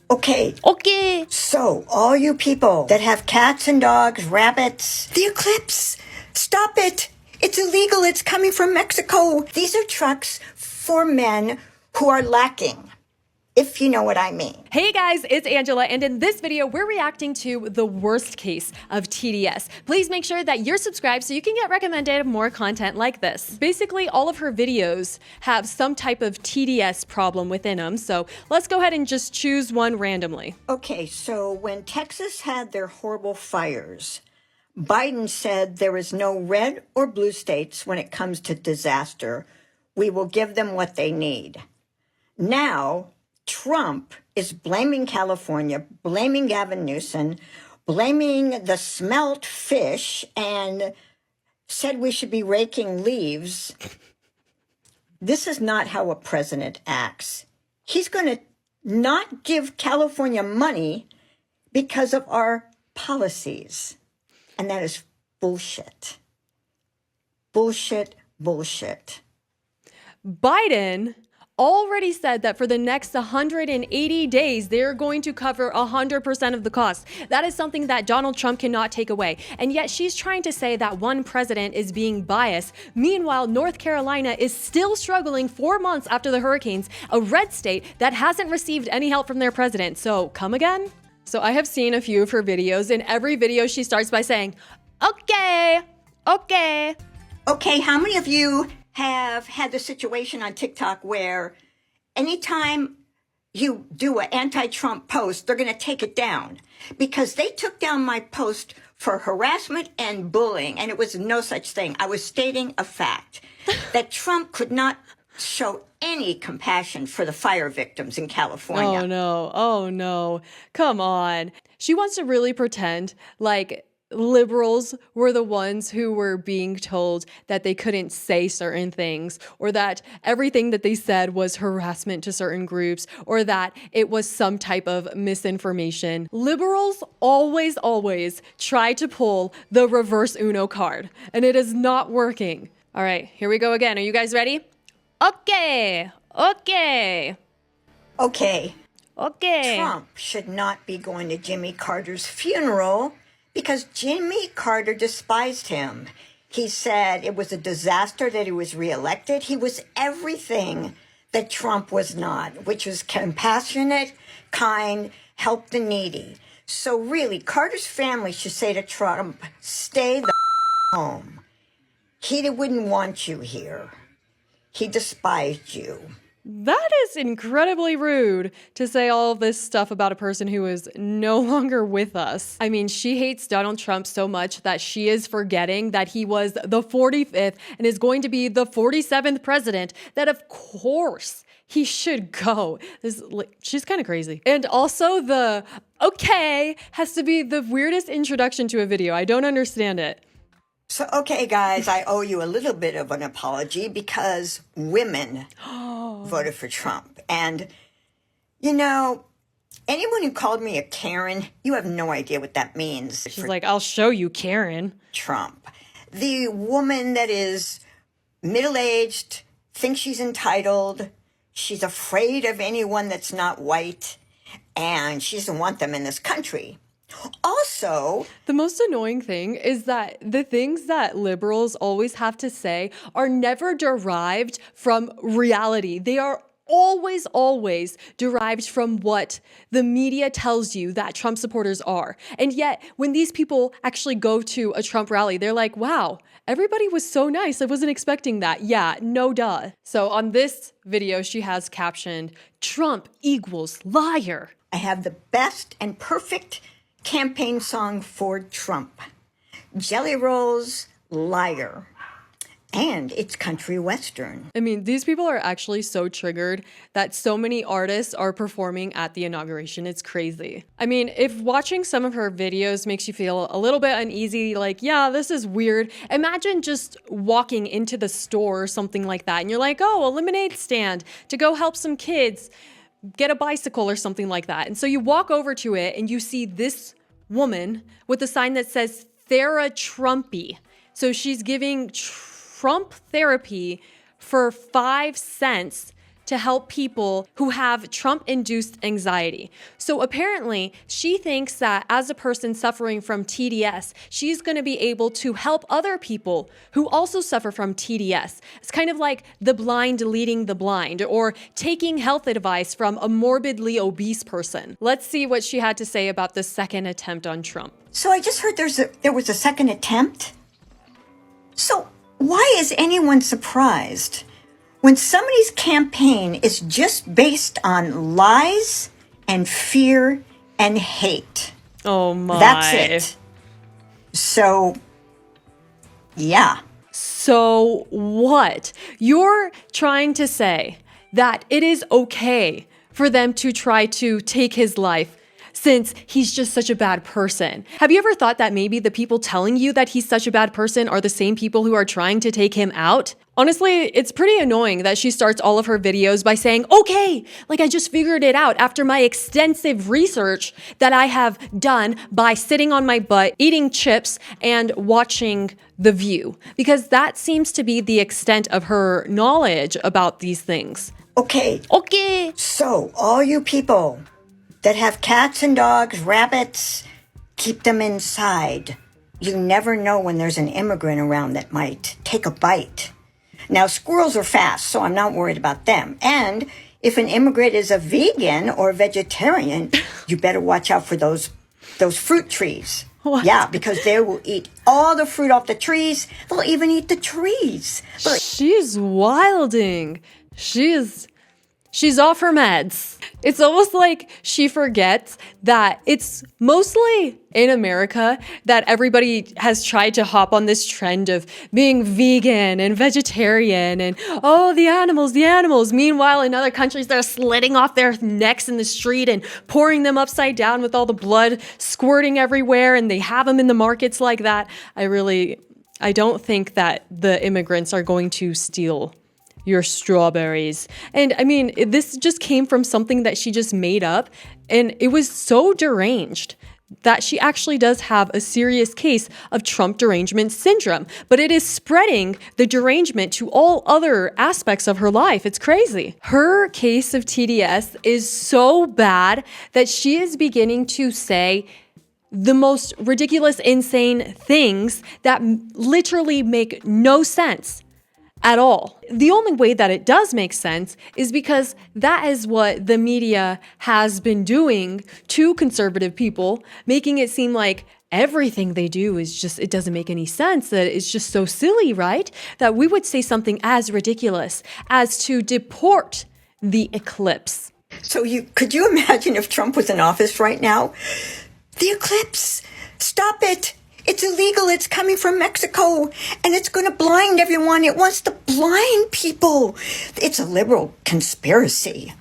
Okay. Okay. So, all you people that have cats and dogs, rabbits, the eclipse, stop it. It's illegal. It's coming from Mexico. These are trucks for men who are lacking, if you know what I mean. Hey guys, it's Angela, and in this video, we're reacting to the worst case of TDS. Please make sure that you're subscribed so you can get recommended more content like this. Basically, all of her videos have some type of TDS problem within them, so let's go ahead and just choose one randomly. Okay, so when Texas had their horrible fires, Biden said there is no red or blue states when it comes to disaster. We will give them what they need. Now, Trump is blaming California, blaming Gavin Newsom, blaming the smelt fish, and said we should be raking leaves. This is not how a president acts. He's going to not give California money because of our policies. And that is bullshit. Bullshit, bullshit. Biden already said that for the next 180 days, they're going to cover 100% of the costs. That is something that Donald Trump cannot take away. And yet she's trying to say that one president is being biased. Meanwhile, North Carolina is still struggling 4 months after the hurricanes, a red state that hasn't received any help from their president. So come again? So I have seen a few of her videos. In every video, she starts by saying, okay, okay. Okay, how many of you have had the situation on TikTok where anytime you do an anti-Trump post, they're going to take it down? Because they took down my post for harassment and bullying, and it was no such thing. I was stating a fact that Trump could not show any compassion for the fire victims in California. Oh no, oh no, come on. She wants to really pretend like liberals were the ones who were being told that they couldn't say certain things, or that everything that they said was harassment to certain groups, or that it was some type of misinformation. Liberals always try to pull the reverse Uno card, and it is not working. All right, here we go again. Are you guys ready? Okay, okay. Okay. Okay. Trump should not be going to Jimmy Carter's funeral because Jimmy Carter despised him. He said it was a disaster that he was reelected. He was everything that Trump was not, which was compassionate, kind, help the needy. So really, Carter's family should say to Trump, stay the home. He wouldn't want you here. He despised you. That is incredibly rude to say all of this stuff about a person who is no longer with us. I mean, she hates Donald Trump so much that she is forgetting that he was the 45th and is going to be the 47th president, that of course he should go. She's kind of crazy. And also the okay has to be the weirdest introduction to a video. I don't understand it. So, okay, guys, I owe you a little bit of an apology because women voted for Trump. And, you know, anyone who called me a Karen, you have no idea what that means. She's like, I'll show you, Karen. Trump. The woman that is middle-aged, thinks she's entitled, she's afraid of anyone that's not white, and she doesn't want them in this country. Also, the most annoying thing is that the things that liberals always have to say are never derived from reality. They are always derived from what the media tells you that Trump supporters are. And yet, when these people actually go to a Trump rally, they're like, wow, everybody was so nice. I wasn't expecting that. Yeah, no duh. So on this video, she has captioned, Trump equals liar. I have the best and perfect campaign song for Trump. Jelly Rolls, Liar. And it's country western. I mean, these people are actually so triggered that so many artists are performing at the inauguration. It's crazy. I mean, if watching some of her videos makes you feel a little bit uneasy, like, yeah, this is weird, imagine just walking into the store or something like that, and you're like, oh, a lemonade stand to go help some kids get a bicycle or something like that. And so you walk over to it and you see this woman with a sign that says Thera Trumpy. So she's giving Trump therapy for 5 cents to help people who have Trump-induced anxiety. So apparently, she thinks that as a person suffering from TDS, she's going to be able to help other people who also suffer from TDS. It's kind of like the blind leading the blind, or taking health advice from a morbidly obese person. Let's see what she had to say about the second attempt on Trump. So I just heard there was a second attempt. So why is anyone surprised when somebody's campaign is just based on lies and fear and hate? Oh my. That's it. So, yeah. So what? You're trying to say that it is okay for them to try to take his life since he's just such a bad person. Have you ever thought that maybe the people telling you that he's such a bad person are the same people who are trying to take him out? Honestly, it's pretty annoying that she starts all of her videos by saying, okay, like I just figured it out after my extensive research that I have done by sitting on my butt, eating chips, and watching The View. Because that seems to be the extent of her knowledge about these things. Okay. So, all you people that have cats and dogs, rabbits, keep them inside. You never know when there's an immigrant around that might take a bite. Now, squirrels are fast, so I'm not worried about them. And if an immigrant is a vegan or vegetarian, you better watch out for those fruit trees. What? Yeah, because they will eat all the fruit off the trees. They'll even eat the trees. But she's wilding. She's off her meds. It's almost like she forgets that it's mostly in America that everybody has tried to hop on this trend of being vegan and vegetarian and, oh, the animals. Meanwhile, in other countries, they're slitting off their necks in the street and pouring them upside down with all the blood squirting everywhere, and they have them in the markets like that. I don't think that the immigrants are going to steal your strawberries. And I mean, this just came from something that she just made up, and it was so deranged that she actually does have a serious case of Trump derangement syndrome, but it is spreading the derangement to all other aspects of her life. It's crazy. Her case of TDS is so bad that she is beginning to say the most ridiculous, insane things that literally make no sense at all. The only way that it does make sense is because that is what the media has been doing to conservative people, making it seem like everything they do is just, it doesn't make any sense, that it's just so silly, right? That we would say something as ridiculous as to deport the eclipse. so could you imagine if Trump was in office right now? The eclipse, stop it. It's illegal. It's coming from Mexico, and it's going to blind everyone. It wants to blind people. It's a liberal conspiracy.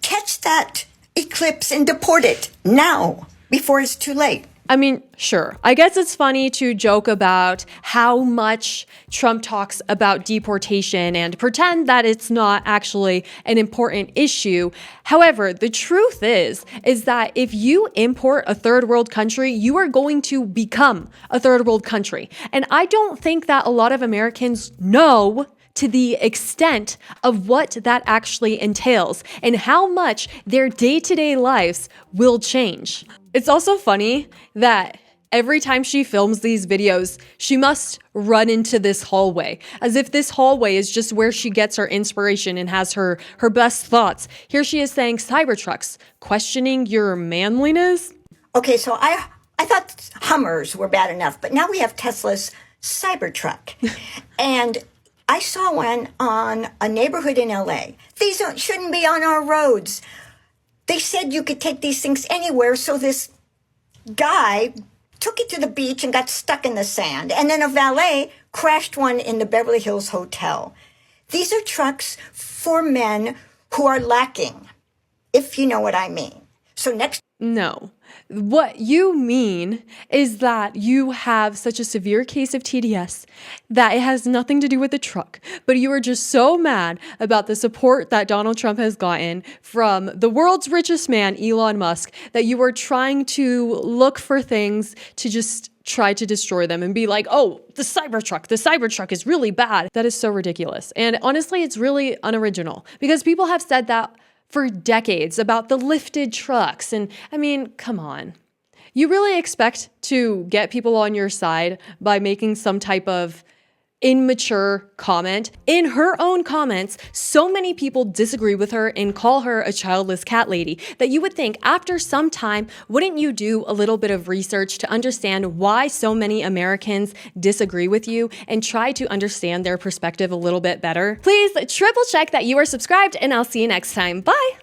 Catch that eclipse and deport it now before it's too late. I mean, sure. I guess it's funny to joke about how much Trump talks about deportation and pretend that it's not actually an important issue. However, the truth is that if you import a third world country, you are going to become a third world country. And I don't think that a lot of Americans know to the extent of what that actually entails and how much their day-to-day lives will change. It's also funny that every time she films these videos, she must run into this hallway, as if this hallway is just where she gets her inspiration and has her best thoughts. Here she is saying, Cybertrucks, questioning your manliness? Okay, so I thought Hummers were bad enough, but now we have Tesla's Cybertruck. And I saw one on a neighborhood in LA. These shouldn't be on our roads. They said you could take these things anywhere, so this guy took it to the beach and got stuck in the sand. And then a valet crashed one in the Beverly Hills Hotel. These are trucks for men who are lacking, if you know what I mean. So No. What you mean is that you have such a severe case of TDS that it has nothing to do with the truck, but you are just so mad about the support that Donald Trump has gotten from the world's richest man, Elon Musk, that you are trying to look for things to just try to destroy them and be like, oh, the Cybertruck is really bad. That is so ridiculous. And honestly, it's really unoriginal because people have said that for decades about the lifted trucks. And I mean, come on. You really expect to get people on your side by making some type of immature comment? In her own comments, so many people disagree with her and call her a childless cat lady that you would think after some time, wouldn't you do a little bit of research to understand why so many Americans disagree with you and try to understand their perspective a little bit better? Please triple check that you are subscribed, and I'll see you next time. Bye!